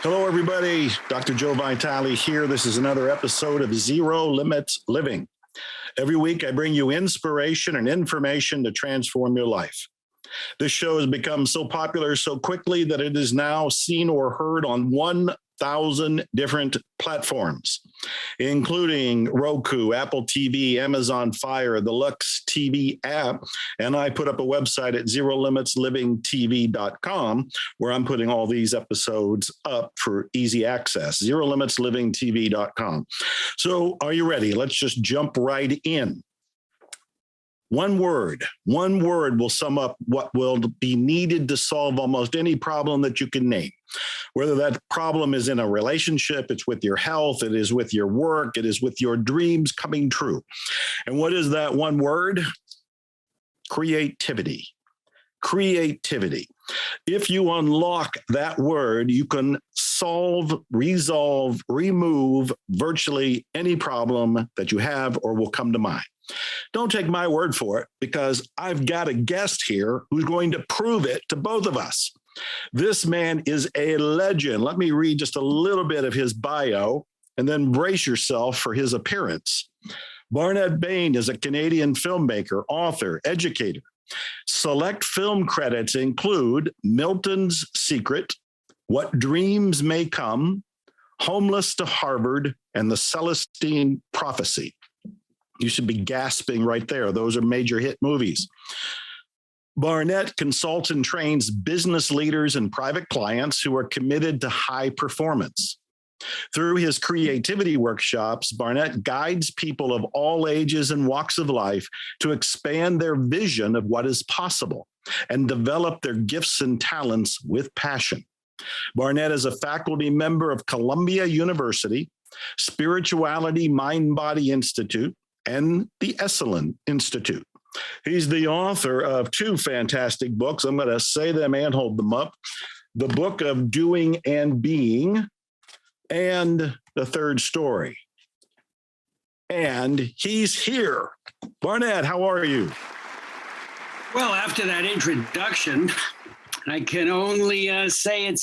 Hello, everybody. Dr. Joe Vitale here. This is another episode of Zero Limits Living. Every week, I bring you inspiration and information to transform your life. This show has become so popular so quickly that it is now seen or heard on 1,000 different platforms, including Roku, Apple TV, Amazon Fire, the Lux TV app. And I put up a website at ZeroLimitsLivingTV.com where I'm putting all these episodes up for easy access, ZeroLimitsLivingTV.com. So are you ready? Let's just jump right in. One word will sum up what will be needed to solve almost any problem that you can name. Whether that problem is in a relationship, it's with your health, it is with your work, it is with your dreams coming true. And what is that one word? Creativity. Creativity. If you unlock that word, you can solve, resolve, remove virtually any problem that you have or will come to mind. Don't take my word for it, because I've got a guest here who's going to prove it to both of us. This man is a legend. Let me read just a little bit of his bio and then brace yourself for his appearance. Barnet Bain is a Canadian filmmaker, author, educator. Select film credits include Milton's Secret, What Dreams May Come, Homeless to Harvard, and The Celestine Prophecy. You should be gasping right there. Those are major hit movies. Barnet consults and trains business leaders and private clients who are committed to high performance. Through his creativity workshops, Barnet guides people of all ages and walks of life to expand their vision of what is possible and develop their gifts and talents with passion. Barnet is a faculty member of Columbia University, Spirituality Mind-Body Institute, and the Esalen Institute. He's the author of two fantastic books. I'm going to say them and hold them up. The Book of Doing and Being and The Third Story. And he's here. Barnet, how are you? Well, after that introduction, I can only say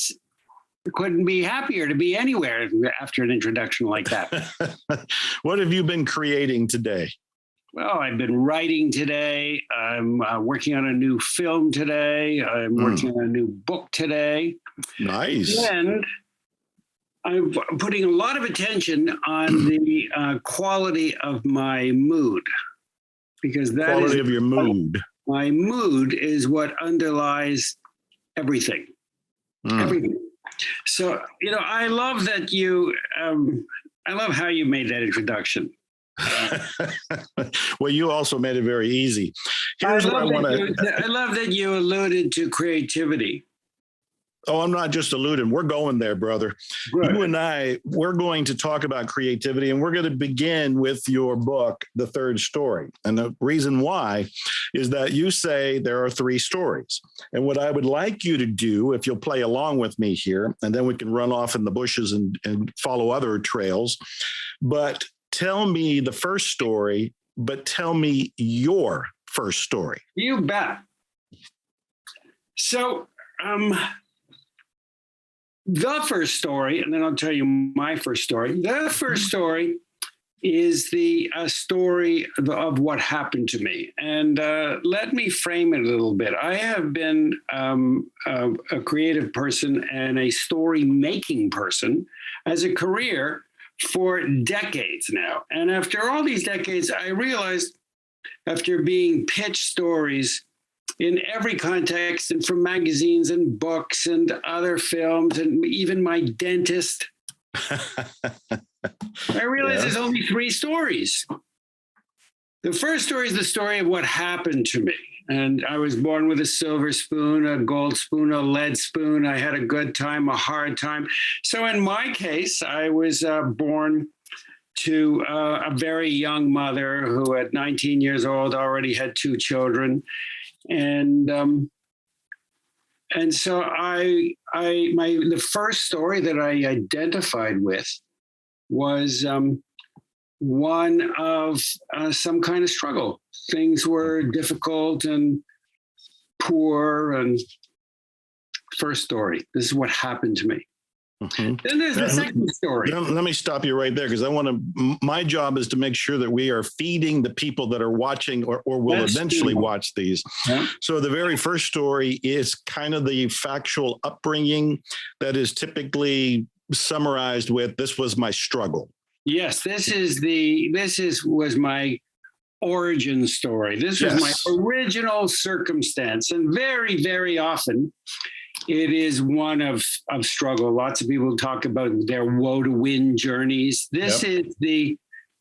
couldn't be happier to be anywhere after an introduction like that. What have you been creating today? Well, I've been writing today. I'm working on a new film today. I'm working on a new book today. Nice. And I'm putting a lot of attention on the quality of my mood, because that quality of your mood. My mood is what underlies everything. Everything. So, I love that I love how you made that introduction. Well, you also made it very easy. I love that you alluded to creativity. Oh, I'm not just alluding. We're going there, brother. Right. You and I, we're going to talk about creativity, and we're going to begin with your book, The Third Story. And the reason why is that you say there are three stories. And what I would like you to do, if you'll play along with me here, and then we can run off in the bushes and follow other trails, but tell me the first story, but tell me your first story. You bet. So, the first story, and then I'll tell you my first story. The first story is the story of what happened to me. And let me frame it a little bit. I have been a creative person and a story-making person as a career for decades now. And after all these decades, I realized, after being pitched stories in every context and from magazines and books and other films and even my dentist, I realized there's only three stories. The first story is the story of what happened to me. And I was born with a silver spoon, a gold spoon, a lead spoon. I had a good time, a hard time. So in my case, I was born to a very young mother who at 19 years old already had two children. And so the first story that I identified with was one of some kind of struggle. Things were difficult and poor. And first story, this is what happened to me. Mhm. Then there's the second story. Let me stop you right there, because my job is to make sure that we are feeding the people that are watching or will eventually watch these. Yeah. So the very first story is kind of the factual upbringing that is typically summarized with, "This was my struggle." Yes, was my origin story. This was my original circumstance. And very, very often it is one of struggle. Lots of people talk about their woe to win journeys. This is the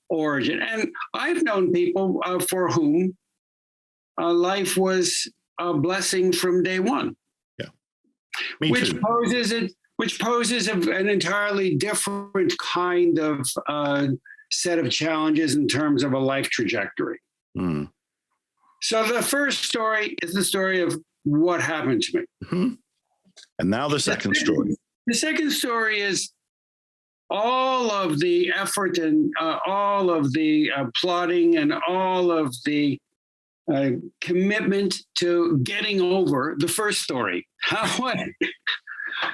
origin. And I've known people for whom life was a blessing from day one. Yeah, me too. Which poses an entirely different kind of set of challenges in terms of a life trajectory. Mm. So the first story is the story of what happened to me. Mm-hmm. And now the second story. The second story is all of the effort and all of the plotting and all of the commitment to getting over the first story.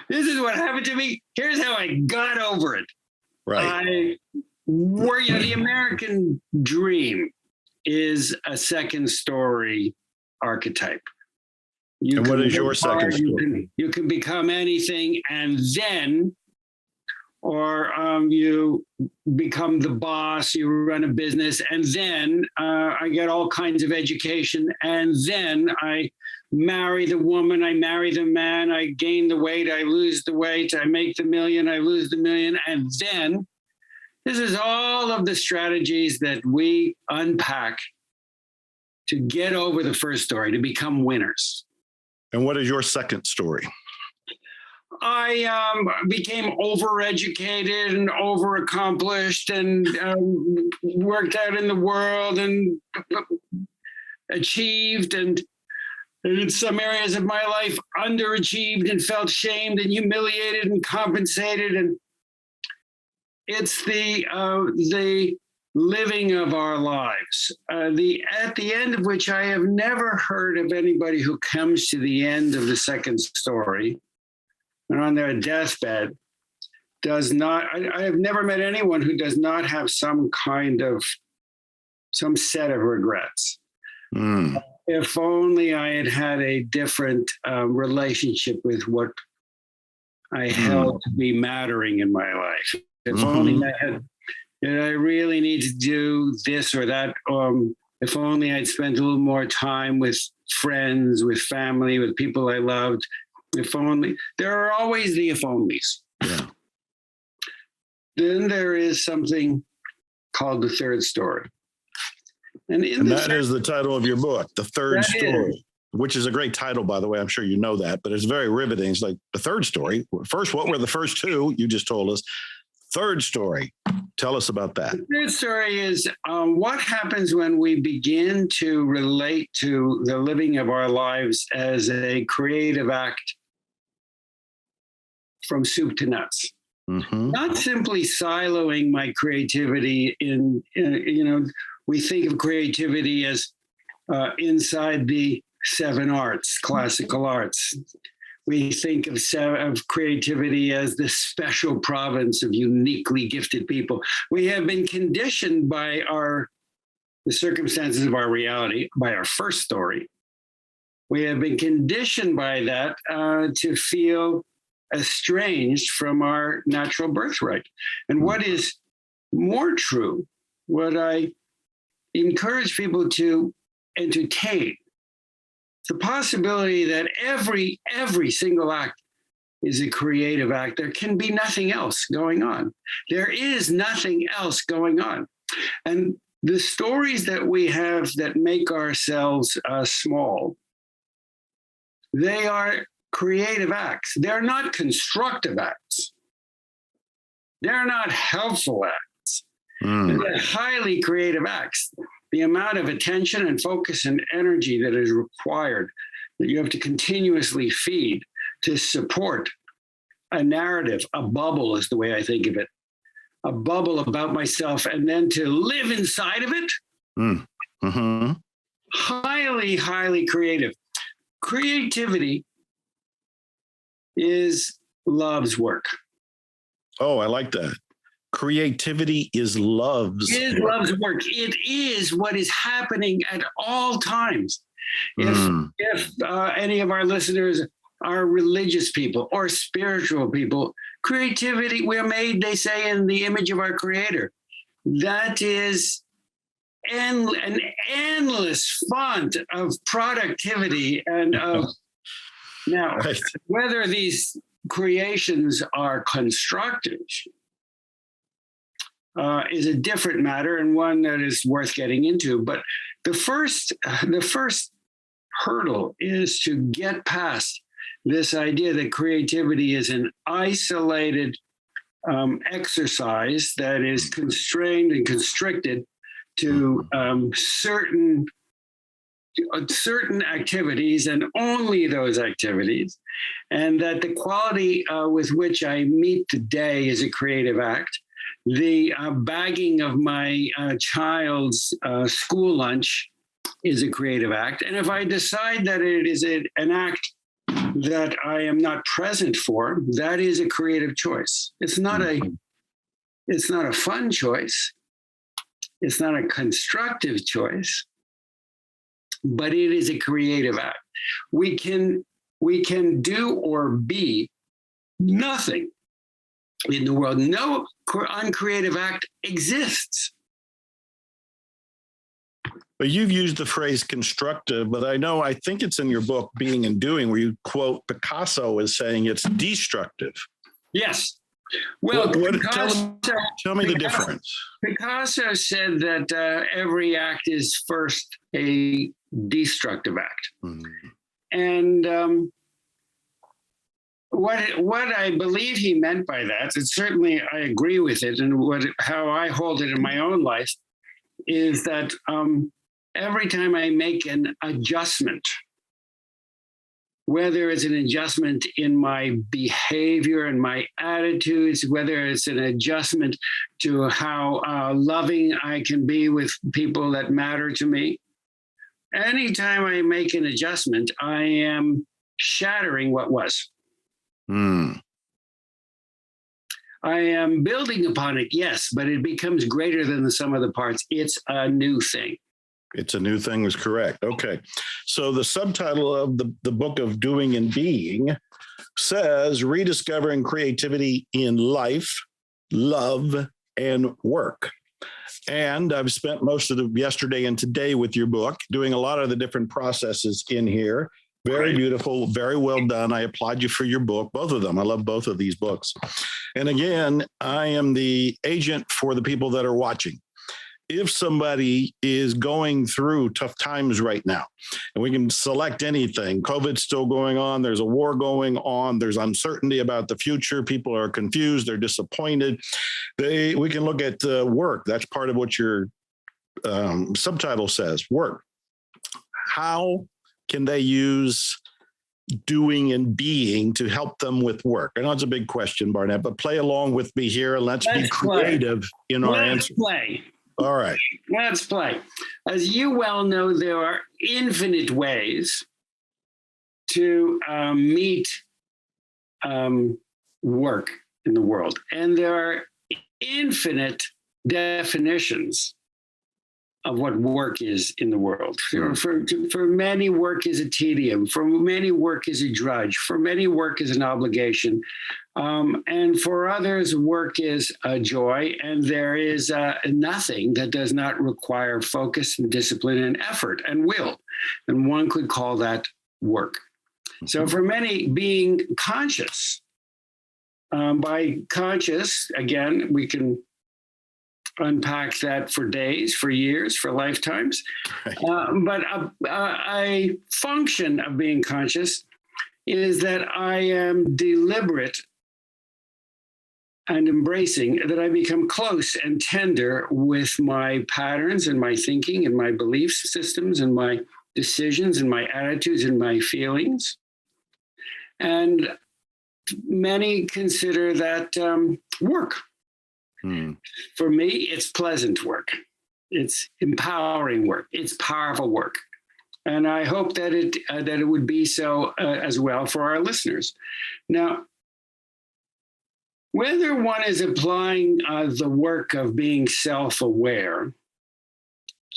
This is what happened to me. Here's how I got over it. Right. The American dream is a second story archetype. And what is your second story? You can become anything, and then, or you become the boss, you run a business, and then I get all kinds of education, and then I marry the woman, I marry the man, I gain the weight, I lose the weight, I make the million, I lose the million, and then this is all of the strategies that we unpack to get over the first story, to become winners. And what is your second story? I became overeducated and overaccomplished and worked out in the world and achieved, and in some areas of my life underachieved and felt shamed and humiliated and compensated. And it's the living of our lives, at the end of which I have never heard of anybody who comes to the end of the second story and on their deathbed I have never met anyone who does not have some set of regrets. Mm. If only I had had a different relationship with what I held to be mattering in my life. If only I had, did I really need to do this or that? If only I'd spent a little more time with friends, with family, with people I loved. If only. There are always the if onlys. Yeah. Then there is something called the third story. And that is the title of your book, The Third Story, which is a great title, by the way. I'm sure you know that, but it's very riveting. It's like the third story. First, what were the first two? You just told us. Third story. Tell us about that. The third story is what happens when we begin to relate to the living of our lives as a creative act from soup to nuts. Mm-hmm. Not simply siloing my creativity we think of creativity as inside the seven arts, classical arts. We think of creativity as the special province of uniquely gifted people. We have been conditioned by the circumstances of our reality, by our first story. We have been conditioned by that to feel estranged from our natural birthright. And what is more true, what I encourage people to entertain, the possibility that every single act is a creative act. There can be nothing else going on. There is nothing else going on. And the stories that we have that make ourselves small, they are creative acts. They're not constructive acts. They're not helpful acts. They're highly creative acts. The amount of attention and focus and energy that is required, that you have to continuously feed to support a narrative, a bubble is the way I think of it, a bubble about myself, and then to live inside of it. Mm-hmm. Highly, highly creative. Creativity is love's work. Oh, I like that. Creativity is love's It is work. love's work. It is what is happening at all times. If any of our listeners are religious people or spiritual people, creativity, we're made, they say, in the image of our Creator. That is an endless font of productivity and of now, Right. whether these creations are constructive is a different matter and one that is worth getting into. But the first hurdle is to get past this idea that creativity is an isolated exercise that is constrained and constricted to certain activities and only those activities, and that the quality with which I meet the day is a creative act. The bagging of my child's school lunch is a creative act. And if I decide that it is an act that I am not present for, that is a creative choice. It's not a fun choice. It's not a constructive choice, but it is a creative act. We can do or be nothing in the world. No uncreative act exists. But you've used the phrase constructive, but I think it's in your book, Being and Doing, where you quote Picasso as saying it's destructive. Yes. Well, tell me the difference. Picasso said that every act is first a destructive act. And what I believe he meant by that, and certainly I agree with it, and how I hold it in my own life, is that every time I make an adjustment, whether it's an adjustment in my behavior and my attitudes, whether it's an adjustment to how loving I can be with people that matter to me, anytime I make an adjustment, I am shattering what was. I am building upon it, yes, but it becomes greater than the sum of the parts. It's a new thing. It's a new thing was correct. Okay. So the subtitle of the book of Doing and Being says Rediscovering Creativity in Life, Love, and Work. And I've spent most of the yesterday and today with your book, doing a lot of the different processes in here. Very beautiful, very well done. I applaud you for your book, both of them. I love both of these books. And again, I am the agent for the people that are watching. If somebody is going through tough times right now, and we can select anything, COVID's still going on, there's a war going on, there's uncertainty about the future, people are confused, they're disappointed. We can look at work. That's part of what your subtitle says, work. How can they use doing and being to help them with work? I know it's a big question, Barnet, but play along with me here and let's be creative in our answer. Play. All right. Let's play. As you well know, there are infinite ways to meet work in the world. And there are infinite definitions of what work is in the world. For many, work is a tedium. For many, work is a drudge. For many, work is an obligation. And for others, work is a joy. And there is nothing that does not require focus and discipline and effort and will. And one could call that work. So for many, being conscious, by conscious, again, we can unpack that for days, for years, for lifetimes. But a function of being conscious is that I am deliberate and embracing, that I become close and tender with my patterns and my thinking and my belief systems and my decisions and my attitudes and my feelings. And many consider that work. For me, it's pleasant work. It's empowering work. It's powerful work. And I hope that it would be so as well for our listeners. Now, whether one is applying the work of being self-aware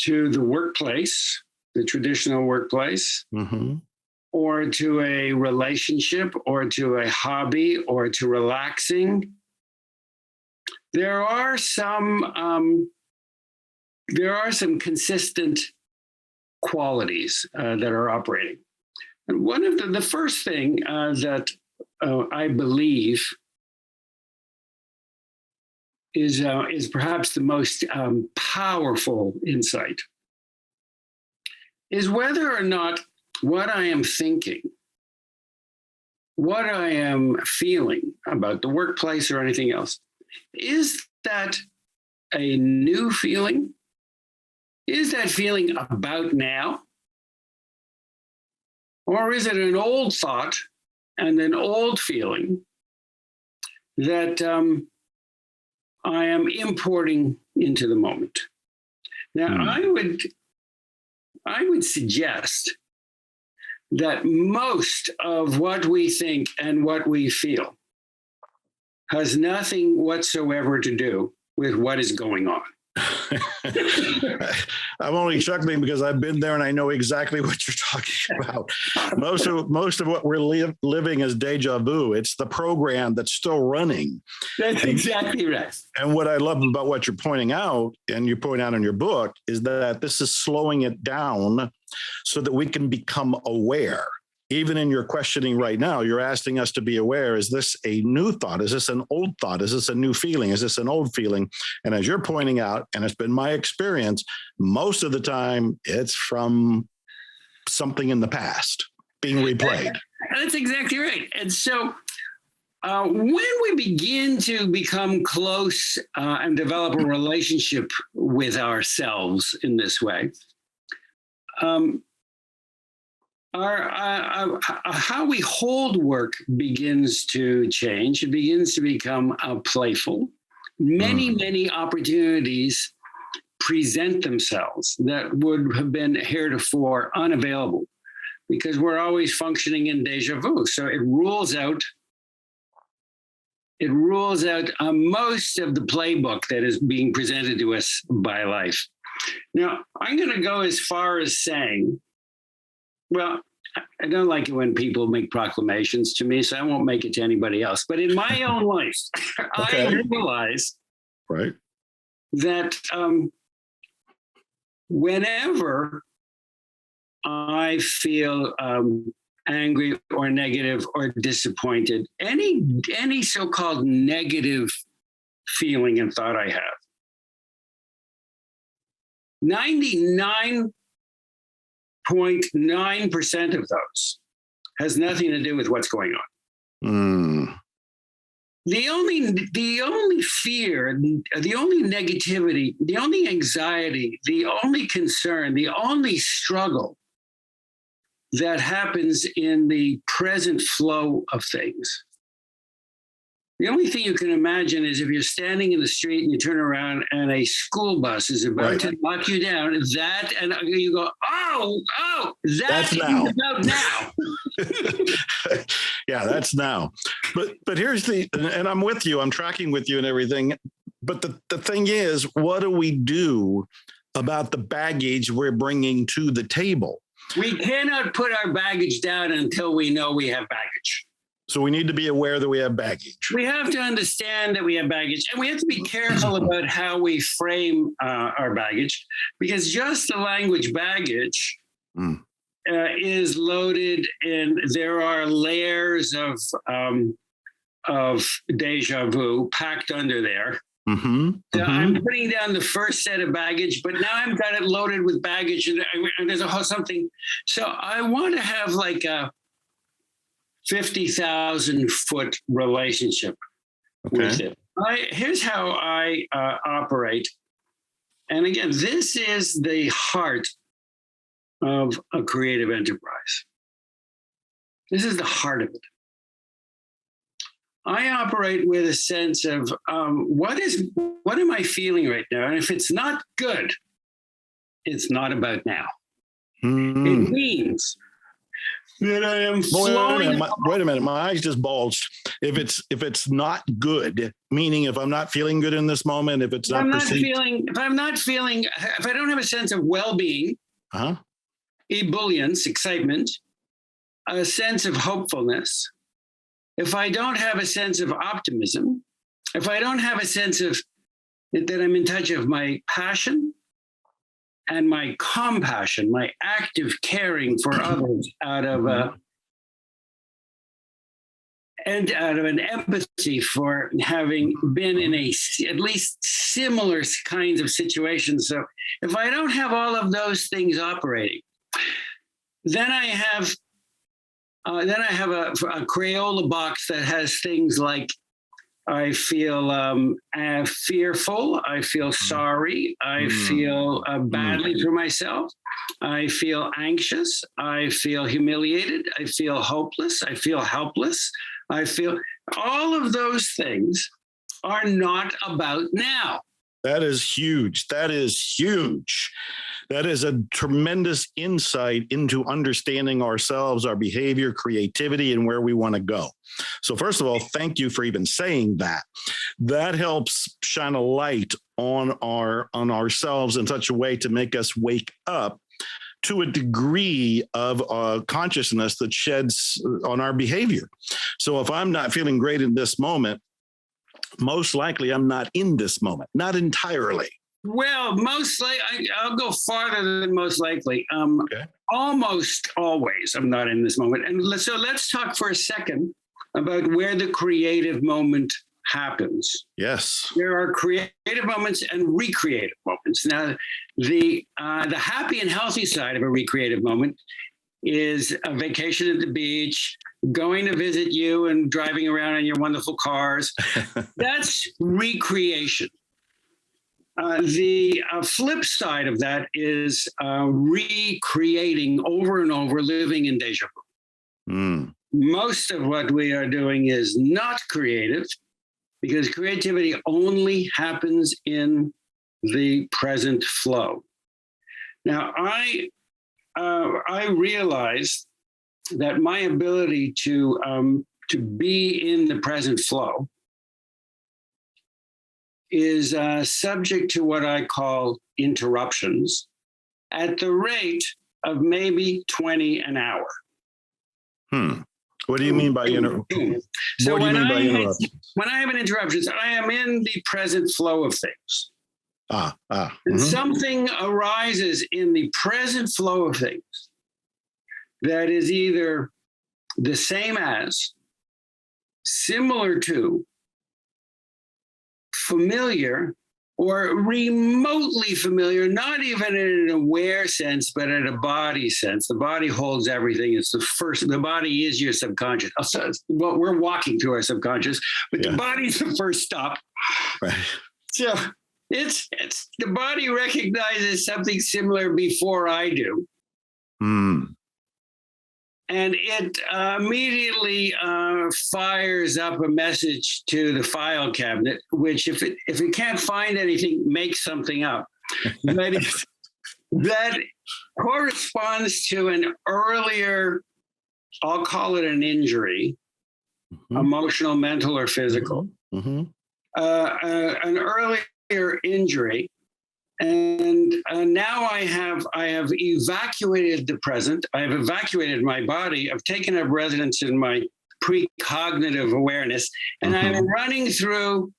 to the workplace, the traditional workplace, Mm-hmm. or to a relationship, or to a hobby, or to relaxing, there are some consistent qualities that are operating. And one of the first thing that I believe is perhaps the most powerful insight is whether or not what I am thinking, what I am feeling about the workplace or anything else, is that a new feeling? Is that feeling about now? Or is it an old thought and an old feeling that I am importing into the moment? Now, I would suggest that most of what we think and what we feel has nothing whatsoever to do with what is going on. I'm only chuckling because I've been there and I know exactly what you're talking about. Most of what we're living is deja vu. It's the program that's still running. That's exactly right. And what I love about what you're pointing out, and you point out in your book, is that this is slowing it down so that we can become aware. Even in your questioning right now, you're asking us to be aware. Is this a new thought? Is this an old thought? Is this a new feeling? Is this an old feeling? And as you're pointing out, and it's been my experience, most of the time it's from something in the past being replayed. That's exactly right. And so when we begin to become close and develop a relationship with ourselves in this way, how we hold work begins to change. It begins to become playful. Many opportunities present themselves that would have been heretofore unavailable because we're always functioning in deja vu. So it rules out most of the playbook that is being presented to us by life. Now, I'm going to go as far as saying, well, I don't like it when people make proclamations to me, so I won't make it to anybody else. But in my own life, Okay. I realized Right. that whenever I feel angry or negative or disappointed, any so-called negative feeling and thought I have, 99.9% of those has nothing to do with what's going on. The only fear, the only negativity, the only anxiety, the only concern, the only struggle that happens in the present flow of things. The only thing you can imagine is if you're standing in the street and you turn around and a school bus is about to knock you down, and you go, that's now. About now. Yeah, that's now. But here's and I'm with you, I'm tracking with you and everything. But the thing is, what do we do about the baggage we're bringing to the table? We cannot put our baggage down until we know we have baggage. So we need to be aware that we have baggage. We have to understand that we have baggage, and we have to be careful about how we frame our baggage, because just the language baggage is loaded in. There are layers of deja vu packed under there. So I'm putting down the first set of baggage, but now I've got it loaded with baggage, and there's a whole something. So I want to have like a 50,000 foot relationship with it. Here's how I operate. And again, this is the heart of a creative enterprise. This is the heart of it. I operate with a sense of what am I feeling right now? And if it's not good, it's not about now. It means that I am Well, flowing. wait a minute. My eyes just bulged. If it's not good, meaning if I'm not feeling good in this moment, if it's not perceived. If I don't have a sense of well-being, Uh-huh. ebullience, excitement, a sense of hopefulness, if I don't have a sense of optimism, if I don't have a sense of that I'm in touch of my passion and my compassion, my active caring for others out of an empathy for having been in at least similar kinds of situations. So if I don't have all of those things operating, then I have a Crayola box that has things like I feel fearful. I feel sorry. I feel badly for myself. I feel anxious. I feel humiliated. I feel hopeless. I feel helpless. I feel all of those things are not about now. That is huge. That is huge. That is a tremendous insight into understanding ourselves, our behavior, creativity, and where we want to go. So first of all, thank you for even saying that. That helps shine a light on ourselves in such a way to make us wake up to a degree of consciousness that sheds on our behavior. So if I'm not feeling great in this moment, most likely I'm not in this moment, not entirely. Well, I'll go farther than most likely. Okay. Almost always I'm not in this moment. And so let's talk for a second about where the creative moment happens. Yes. There are creative moments and recreative moments. Now, the happy and healthy side of a recreative moment is a vacation at the beach, going to visit you and driving around in your wonderful cars. That's recreation. The flip side of that is recreating over and over, living in deja vu. Most of what we are doing is not creative because creativity only happens in the present flow. Now, I realize that my ability to be in the present flow is subject to what I call interruptions at the rate of maybe 20 an hour. What do you mean by interruptions? So when I have an interruption, I am in the present flow of things. And something arises in the present flow of things that is either the same as, similar to, familiar, or remotely familiar, not even in an aware sense, but in a body sense. The body holds everything. It's the body is your subconscious. Well, we're walking through our subconscious, but the body's the first stop. Right. So it's the body recognizes something similar before I do. And it immediately fires up a message to the file cabinet, which if it can't find anything, makes something up. But that corresponds to an earlier, I'll call it an injury, emotional, mental, or physical, an earlier injury. And now I have evacuated the present. I have evacuated my body. I've taken up residence in my precognitive awareness, and I'm running through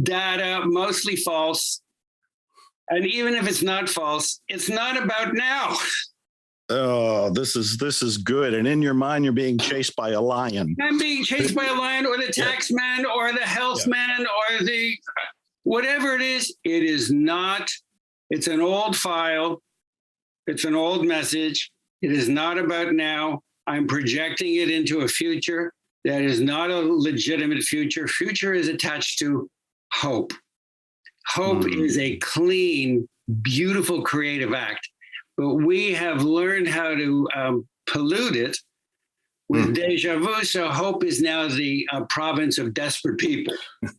data, mostly false. And even if it's not false, it's not about now. Oh, this is good. And in your mind, you're being chased by a lion. I'm being chased by a lion, or the tax man, or the health man, or the whatever it is. It is not. It's an old file. It's an old message. It is not about now. I'm projecting it into a future that is not a legitimate future. Future is attached to hope. Hope is a clean, beautiful, creative act. But we have learned how to pollute it with deja vu. So hope is now the province of desperate people.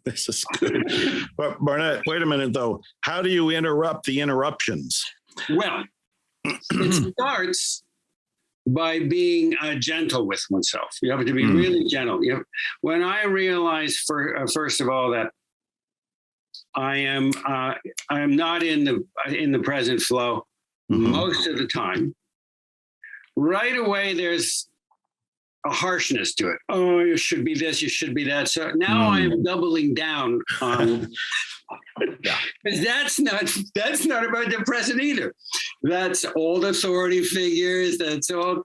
This is good. But Barnet, wait a minute, though. How do you interrupt the interruptions? Well, it starts by being gentle with oneself. You have to be really gentle. When I realized, first of all, that I am not in the present flow most of the time, right away there's a harshness to it. Oh, you should be this, you should be that. So now I'm doubling down on. Because that's not about the present either. That's old authority figures. That's all.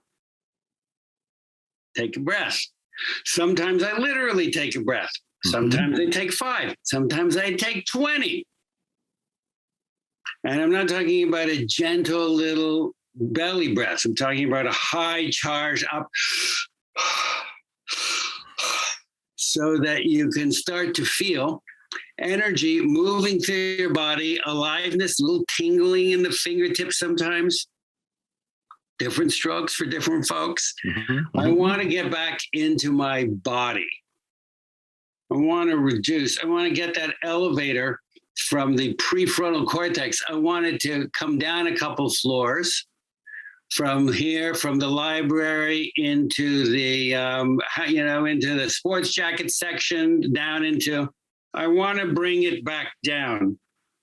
Take a breath. Sometimes I literally take a breath. Sometimes I take 5. Sometimes I take 20. And I'm not talking about a gentle little belly breath. I'm talking about a high charge up so that you can start to feel energy moving through your body, aliveness, a little tingling in the fingertips sometimes. Different strokes for different folks. I want to get back into my body. I want to get that elevator from the prefrontal cortex. I want it to come down a couple floors from here, from the library into the, into the sports jacket section, down into, I want to bring it back down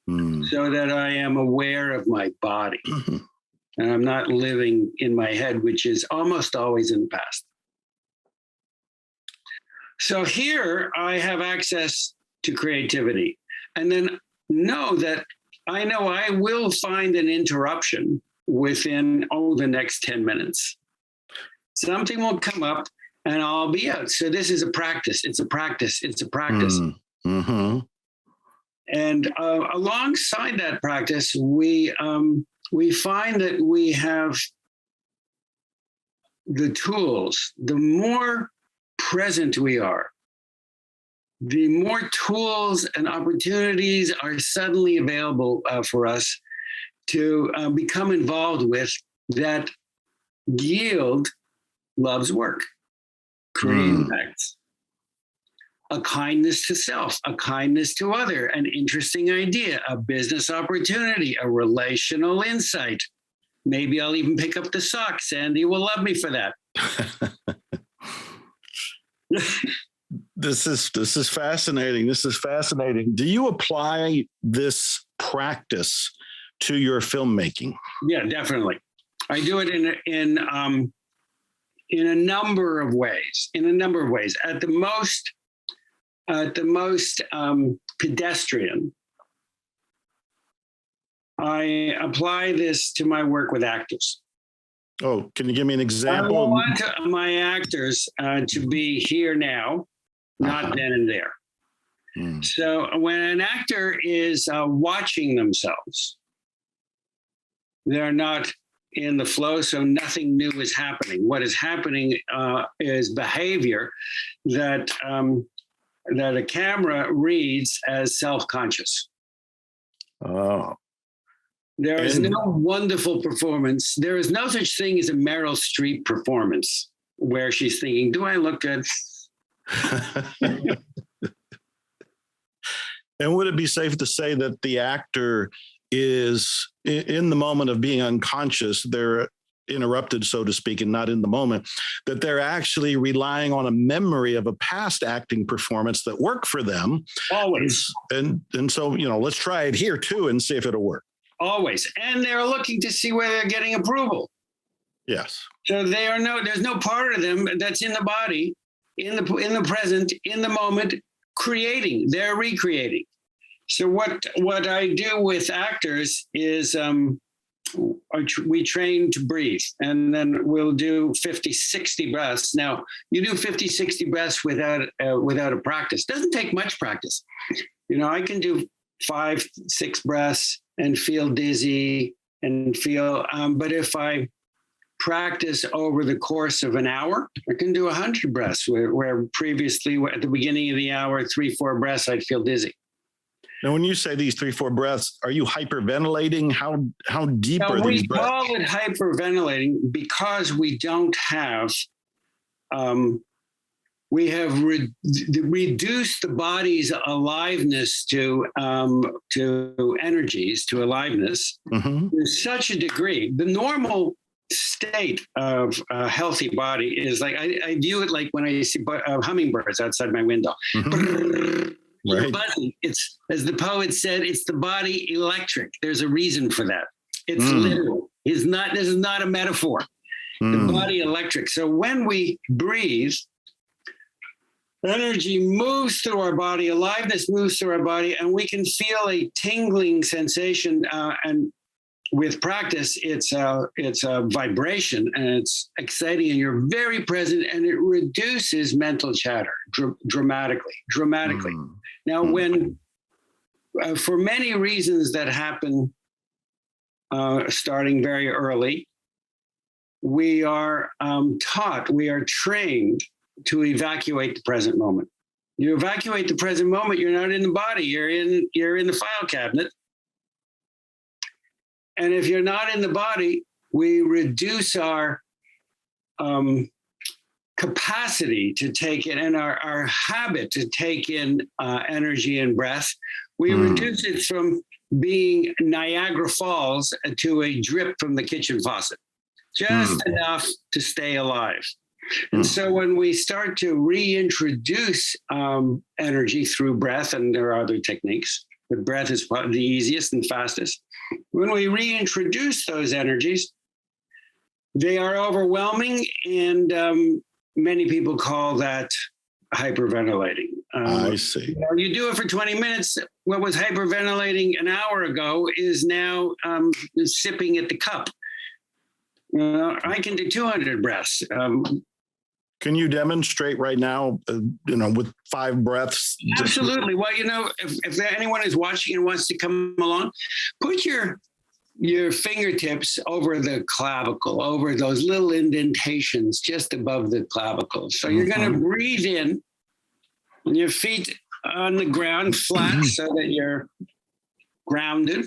so that I am aware of my body. And I'm not living in my head, which is almost always in the past. So here I have access to creativity. And then know that I will find an interruption within, the next 10 minutes. Something will come up and I'll be out. So this is a practice. It's a practice. It's a practice. And alongside that practice, we find that we have the tools. The more present we are, the more tools and opportunities are suddenly available for us to become involved with that yield love's work, creating impacts. A kindness to self, a kindness to other, an interesting idea, a business opportunity, a relational insight. Maybe I'll even pick up the sock. Sandy will love me for that. This is fascinating. This is fascinating. Do you apply this practice to your filmmaking? Yeah, definitely. I do it in a number of ways. At the most pedestrian, I apply this to my work with actors. Oh, can you give me an example? I want my actors to be here now, not then and there. So when an actor is watching themselves, they're not in the flow, so nothing new is happening. What is happening is behavior that a camera reads as self-conscious. Oh. There is no wonderful performance. There is no such thing as a Meryl Streep performance where she's thinking, do I look good? And would it be safe to say that the actor is in the moment of being unconscious, they're interrupted, so to speak, and not in the moment, that they're actually relying on a memory of a past acting performance that worked for them? Always. And so, let's try it here too and see if it'll work. Always. And they're looking to see whether they're getting approval. Yes. So there's no part of them that's in the body, in the present, in the moment, creating. They're recreating. So what I do with actors is we train to breathe, and then we'll do 50, 60 breaths. Now, you do 50, 60 breaths without a practice. It doesn't take much practice. I can do 5, 6 breaths and feel dizzy and feel, but if I practice over the course of an hour, I can do 100 breaths where previously at the beginning of the hour, 3, 4 breaths, I'd feel dizzy. Now, when you say these 3, 4 breaths, are you hyperventilating? How deep are these breaths? We call it hyperventilating because we don't have, we have reduced the body's aliveness to energies, to aliveness to such a degree. The normal state of a healthy body is like, I view it like when I see hummingbirds outside my window. Mhm. Right. Buzzing. It's, as the poet said, it's the body electric. There's a reason for that. It's Mm. literal. This is not a metaphor. The body electric. So when we breathe, energy moves through our body, aliveness moves through our body, and we can feel a tingling sensation. And with practice, it's a vibration, and it's exciting, and you're very present, and it reduces mental chatter dramatically. Now, when for many reasons that happen starting very early, we are taught, we are trained to evacuate the present moment. You evacuate the present moment, you're not in the body, you're in the file cabinet. And if you're not in the body, we reduce our capacity to take in, and our habit to take in energy and breath. We reduce it from being Niagara Falls to a drip from the kitchen faucet, just enough to stay alive. And so when we start to reintroduce energy through breath, and there are other techniques, but breath is the easiest and fastest. When we reintroduce those energies, they are overwhelming, and many people call that hyperventilating. I see. You do it for 20 minutes. What was hyperventilating an hour ago is now sipping at the cup. I can do 200 breaths. Can you demonstrate right now, with 5 breaths? Absolutely. Well, if anyone is watching and wants to come along, put your fingertips over the clavicle, over those little indentations just above the clavicle. So you're going to breathe in, and your feet on the ground flat so that you're grounded.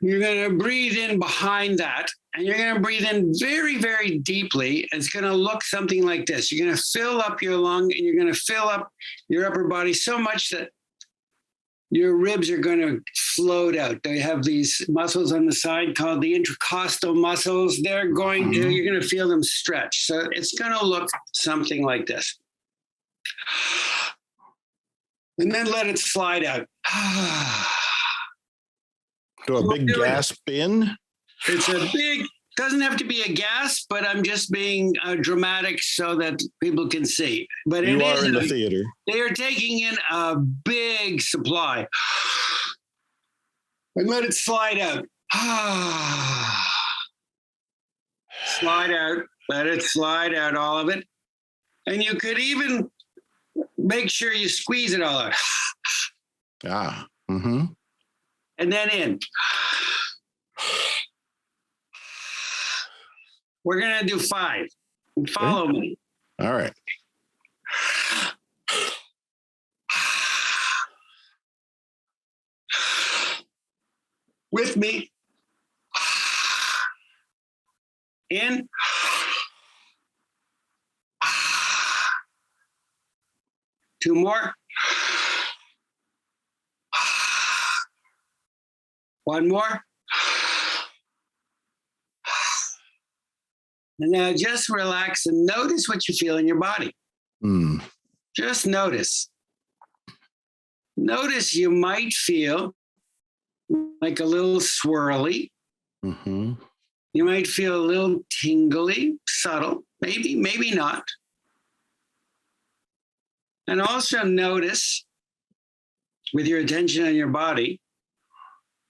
You're going to breathe in behind that, and you're going to breathe in very, very deeply. It's going to look something like this. You're going to fill up your lung, and you're going to fill up your upper body so much that your ribs are going to float out. They have these muscles on the side called the intercostal muscles. You're going to feel them stretch. So it's going to look something like this. And then let it slide out. Do a big gasp in? It's a big, doesn't have to be a gasp, but I'm just being dramatic so that people can see. But you are in the theater. They are taking in a big supply. And let it slide out. Slide out. Let it slide out, all of it. And you could even make sure you squeeze it all out. And then in. We're going to do 5. Follow me. All right. With me. In. Two more. One more. And now just relax and notice what you feel in your body. Just notice. Notice you might feel like a little swirly. You might feel a little tingly, subtle, maybe not. And also notice, with your attention on your body,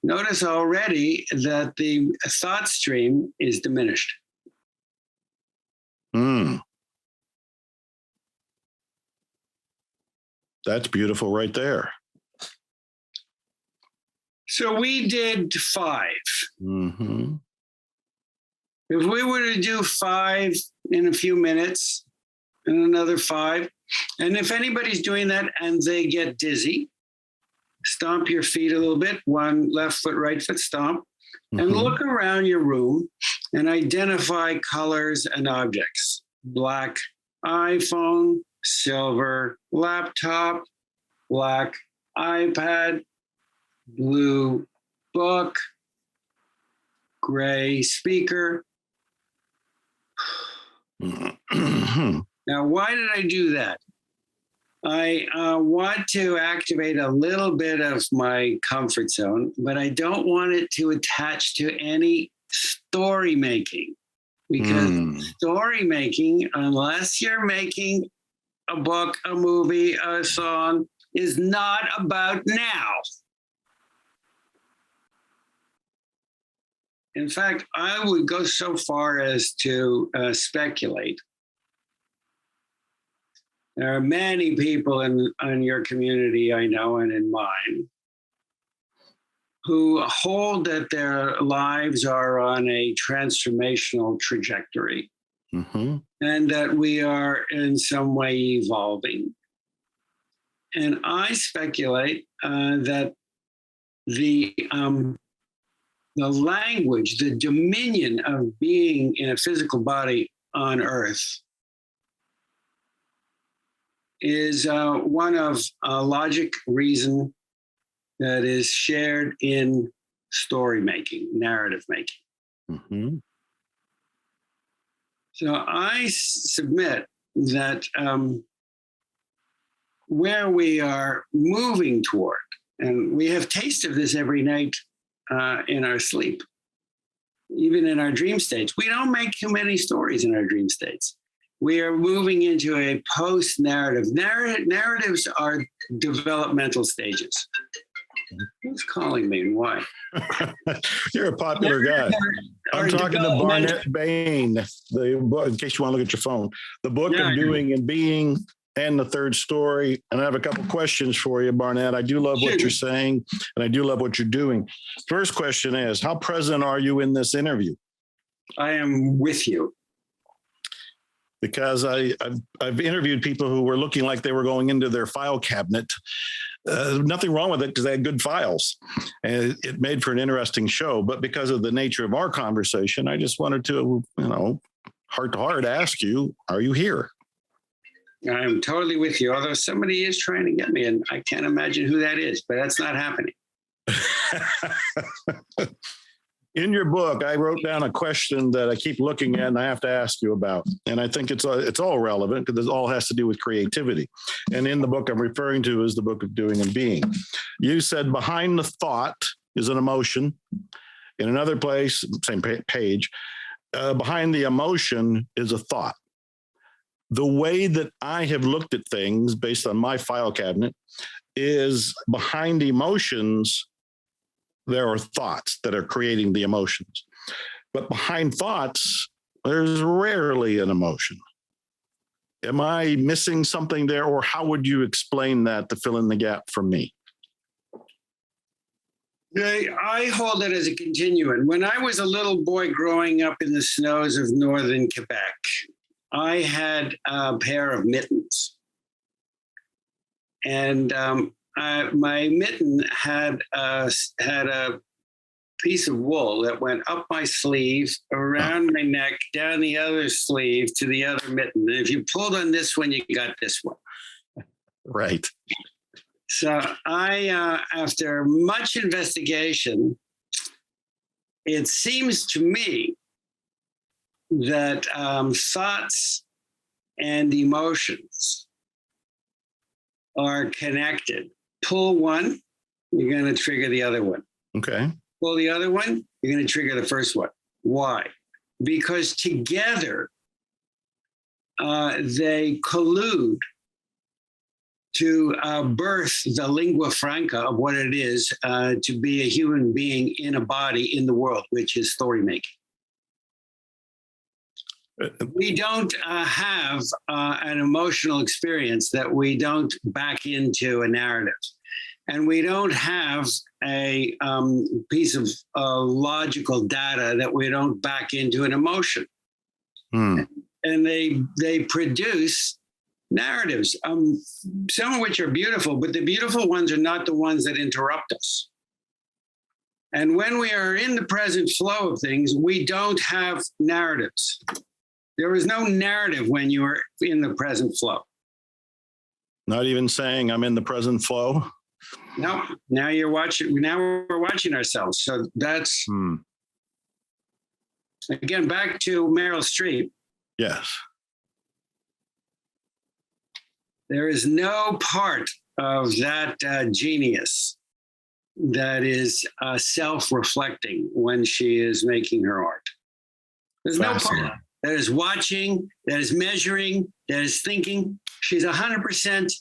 notice already that the thought stream is diminished. That's beautiful right there. So we did 5. If we were to do 5 in a few minutes and another 5, and if anybody's doing that and they get dizzy, stomp your feet a little bit, one left foot, right foot stomp, and look around your room and identify colors and objects. Black iPhone, silver laptop, black iPad, blue book, gray speaker. Now, why did I do that? I want to activate a little bit of my comfort zone, but I don't want it to attach to any story making, because story making, unless you're making a book, a movie, a song, is not about now. In fact, I would go so far as to speculate. There are many people in your community, I know, and in mine, who hold that their lives are on a transformational trajectory, and that we are in some way evolving. And I speculate that the language, the dominion of being in a physical body on Earth is one of logic, reason that is shared in story making, narrative making. So I submit that where we are moving toward, and we have taste of this every night in our sleep, even in our dream states. We don't make too many stories in our dream states. We are moving into a post-narrative. Narratives are developmental stages. Who's calling me and why? You're a popular guy. I'm talking to Barnet Bain, the book, in case you want to look at your phone, the book of Doing and Being, and the third story. And I have a couple questions for you, Barnet. I do love what you're saying, and I do love what you're doing. First question is, how present are you in this interview? I am with you. Because I've interviewed people who were looking like they were going into their file cabinet. Nothing wrong with it because they had good files. And it made for an interesting show. But because of the nature of our conversation, I just wanted to, heart to heart ask you, are you here? I'm totally with you. Although somebody is trying to get me, and I can't imagine who that is, but that's not happening. In your book, I wrote down a question that I keep looking at and I have to ask you about. And I think it's all relevant because it all has to do with creativity. And in the book I'm referring to is the book of Doing and Being. You said behind the thought is an emotion. In another place, same page, behind the emotion is a thought. The way that I have looked at things based on my file cabinet is behind emotions, there are thoughts that are creating the emotions. But behind thoughts, there's rarely an emotion. Am I missing something there, or how would you explain that to fill in the gap for me? I hold it as a continuum. When I was a little boy growing up in the snows of northern Quebec, I had a pair of mittens. And my mitten had a piece of wool that went up my sleeve, around my neck, down the other sleeve to the other mitten. And if you pulled on this one, you got this one. Right. So I, after much investigation, it seems to me that thoughts and emotions are connected. Pull one, you're going to trigger the other one. Okay. Pull the other one, you're going to trigger the first one. Why? Because together they collude to birth the lingua franca of what it is to be a human being in a body in the world, which is story making. We don't have an emotional experience that we don't back into a narrative. And we don't have a piece of logical data that we don't back into an emotion. And they produce narratives, some of which are beautiful, but the beautiful ones are not the ones that interrupt us. And when we are in the present flow of things, we don't have narratives. There is no narrative when you are in the present flow. Not even saying I'm in the present flow? No, now you're watching. Now we're watching ourselves. So that's Again, back to Meryl Streep. Yes. There is no part of that genius that is self-reflecting when she is making her art. There's no part that is watching, that is measuring, that is thinking. She's 100%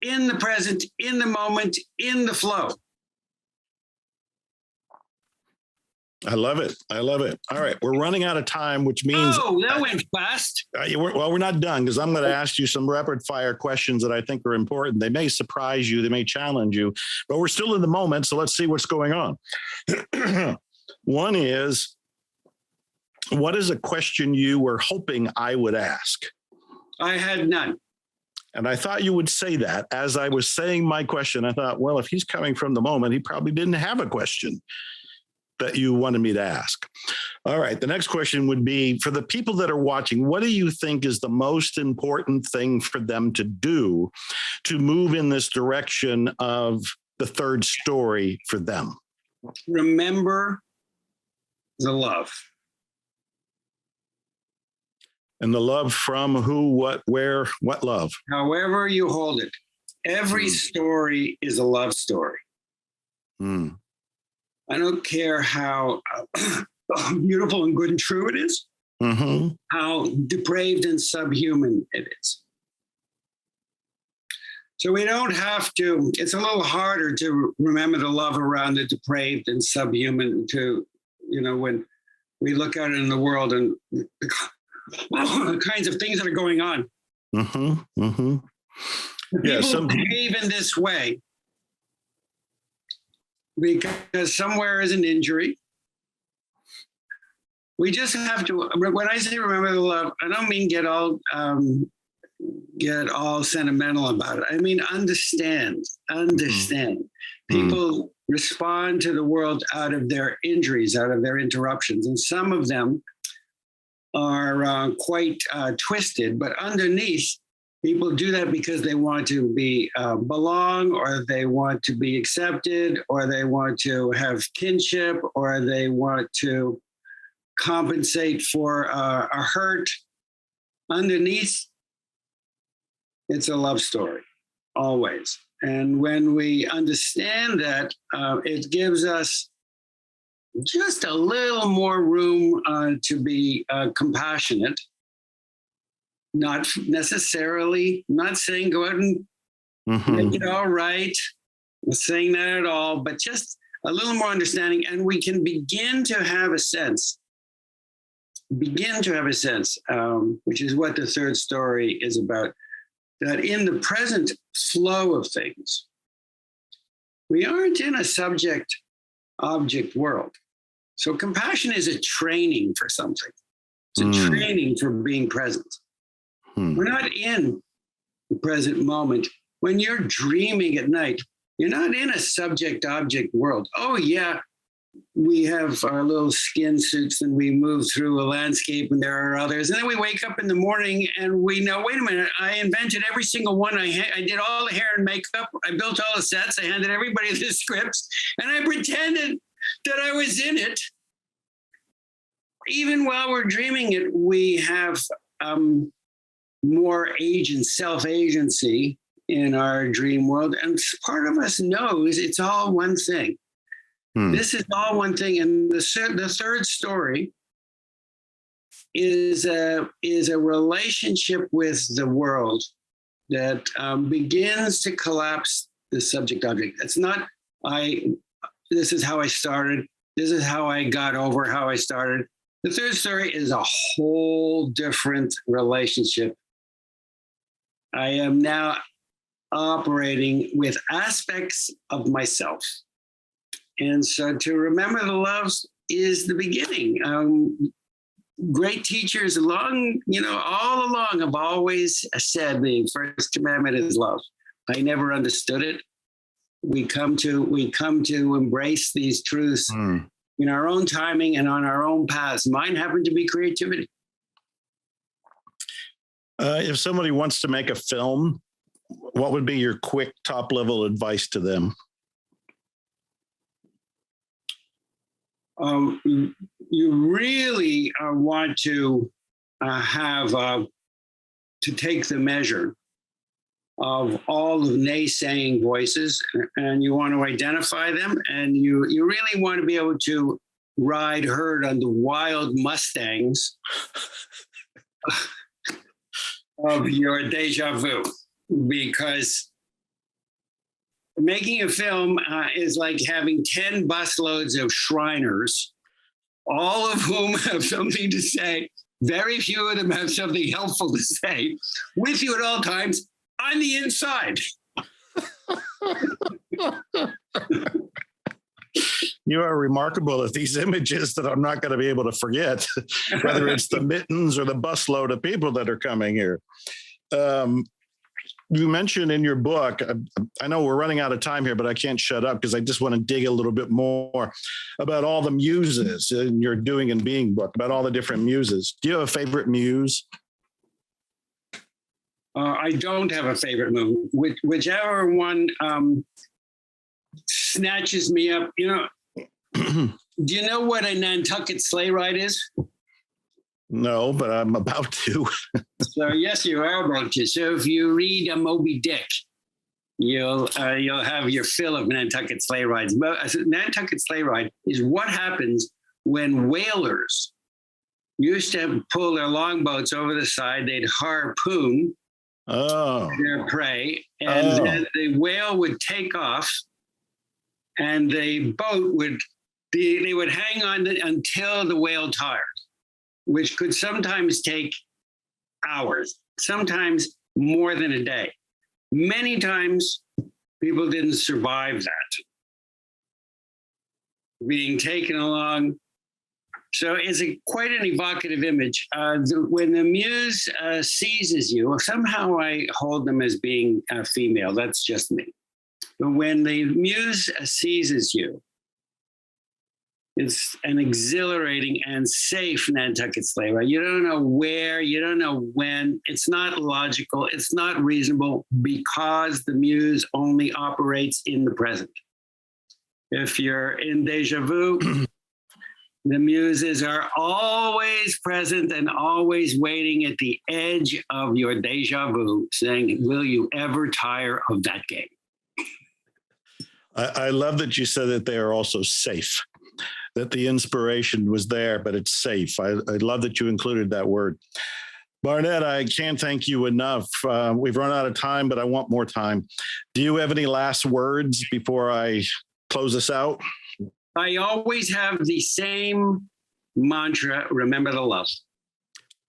in the present, in the moment, in the flow. I love it. I love it. All right. We're running out of time, which means... Oh, that went fast. We're not done, because I'm going to ask you some rapid fire questions that I think are important. They may surprise you. They may challenge you, but we're still in the moment. So let's see what's going on. One is, what is a question you were hoping I would ask? I had none. And I thought you would say that. As I was saying my question, I thought, well, if he's coming from the moment, he probably didn't have a question that you wanted me to ask. All right. The next question would be, for the people that are watching, what do you think is the most important thing for them to do to move in this direction of the third story for them? Remember the love. And the love from who, what, where, what love? However you hold it. Every story is a love story. Mm. I don't care how beautiful and good and true it is, how depraved and subhuman it is. So we don't have to, it's a little harder to remember the love around the depraved and subhuman to, when we look out in the world and the kinds of things that are going on. People behave in this way because somewhere is an injury. We just have to, when I say remember the love, I don't mean get all sentimental about it. I mean, understand. People respond to the world out of their injuries, out of their interruptions. And some of them are quite twisted, but underneath, people do that because they want to be belong, or they want to be accepted, or they want to have kinship, or they want to compensate for a hurt. Underneath, it's a love story, always. And when we understand that, it gives us just a little more room to be compassionate. Not necessarily, not saying go out and make it all right, not saying that at all, but just a little more understanding. And we can begin to have a sense, which is what the third story is about, that in the present flow of things, we aren't in a subject-object world. So compassion is a training for something. It's a training for being present. We're not in the present moment. When you're dreaming at night, you're not in a subject-object world. Oh, yeah, we have our little skin suits and we move through a landscape and there are others. And then we wake up in the morning and we know, wait a minute, I invented every single one. I did all the hair and makeup. I built all the sets. I handed everybody the scripts and I pretended that I was in it. Even while we're dreaming it, we have more self-agency in our dream world. And part of us knows it's all one thing. This is all one thing. And the third story is a relationship with the world that begins to collapse the subject object. It's not, this is how I started. This is how I got over how I started. The third story is a whole different relationship. I am now operating with aspects of myself. And so to remember the loves is the beginning. Great teachers all along have always said the first commandment is love. I never understood it. We come to embrace these truths in our own timing and on our own paths. Mine happened to be creativity. If somebody wants to make a film, what would be your quick top-level advice to them? you really want to have to take the measure of all of naysaying voices, and you want to identify them, and you really want to be able to ride herd on the wild Mustangs of your deja vu, because making a film is like having 10 busloads of Shriners, all of whom have something to say. Very few of them have something helpful to say with you at all times on the inside. You are remarkable at these images that I'm not going to be able to forget, whether it's the mittens or the busload of people that are coming here. You mentioned in your book, I know we're running out of time here, but I can't shut up because I just want to dig a little bit more about all the muses in your Doing and Being book, about all the different muses. Do you have a favorite muse? I don't have a favorite move. Whichever one snatches me up. Do you know what a Nantucket sleigh ride is? No, but I'm about to. So yes, you are about to. So if you read Moby Dick, you'll have your fill of Nantucket sleigh rides. But Nantucket sleigh ride is what happens when whalers used to pull their longboats over the side. They'd harpoon their prey, and then the whale would take off, and the boat would they would hang on until the whale tired, which could sometimes take hours, sometimes more than a day. Many times, people didn't survive that, being taken along. So it's quite an evocative image. When the muse seizes you, somehow I hold them as being female. That's just me. But when the muse seizes you, it's an exhilarating and safe Nantucket sleigh ride. You don't know where, you don't know when. It's not logical. It's not reasonable because the muse only operates in the present. If you're in deja vu, the muses are always present and always waiting at the edge of your deja vu, saying, will you ever tire of that game? I love that you said that they are also safe, that the inspiration was there, but it's safe. I love that you included that word. Barnet, I can't thank you enough. We've run out of time, but I want more time. Do you have any last words before I close this out? I always have the same mantra, remember the love.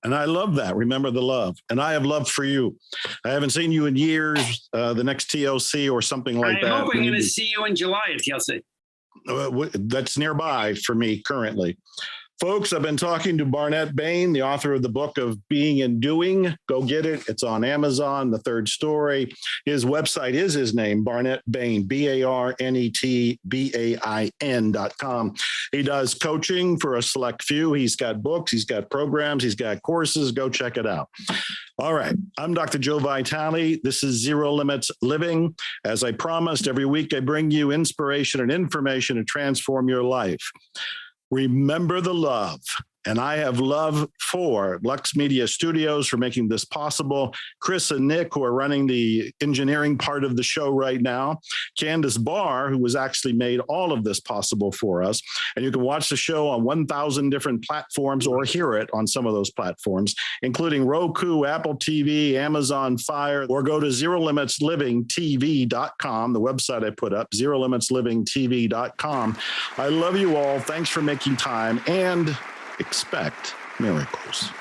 And I love that. Remember the love. And I have love for you. I haven't seen you in years. The next TLC or something like that. I hope I'm going to see you in July at TLC. That's nearby for me currently. Folks, I've been talking to Barnet Bain, the author of the book of Being and Doing. Go get it. It's on Amazon, The Third Story. His website is his name, Barnet Bain, BarnetBain.com. He does coaching for a select few. He's got books, he's got programs, he's got courses. Go check it out. All right. I'm Dr. Joe Vitale. This is Zero Limits Living. As I promised, every week I bring you inspiration and information to transform your life. Remember the love. And I have love for Lux Media Studios for making this possible. Chris and Nick, who are running the engineering part of the show right now. Candace Barr, who has actually made all of this possible for us. And you can watch the show on 1,000 different platforms or hear it on some of those platforms, including Roku, Apple TV, Amazon Fire, or go to ZeroLimitsLivingTV.com, the website I put up, ZeroLimitsLivingTV.com. I love you all. Thanks for making time, and expect miracles.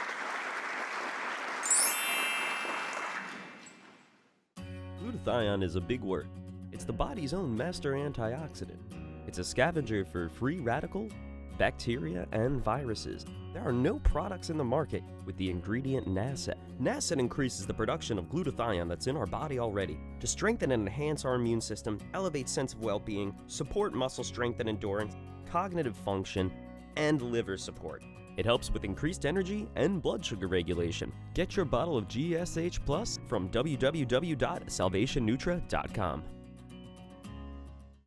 Glutathione is a big word. It's the body's own master antioxidant. It's a scavenger for free radicals, bacteria, and viruses. There are no products in the market with the ingredient NASET. NASET increases the production of glutathione that's in our body already to strengthen and enhance our immune system, elevate sense of well-being, support muscle strength and endurance, cognitive function, and liver support. It helps with increased energy and blood sugar regulation. Get your bottle of GSH Plus from www.salvationnutra.com.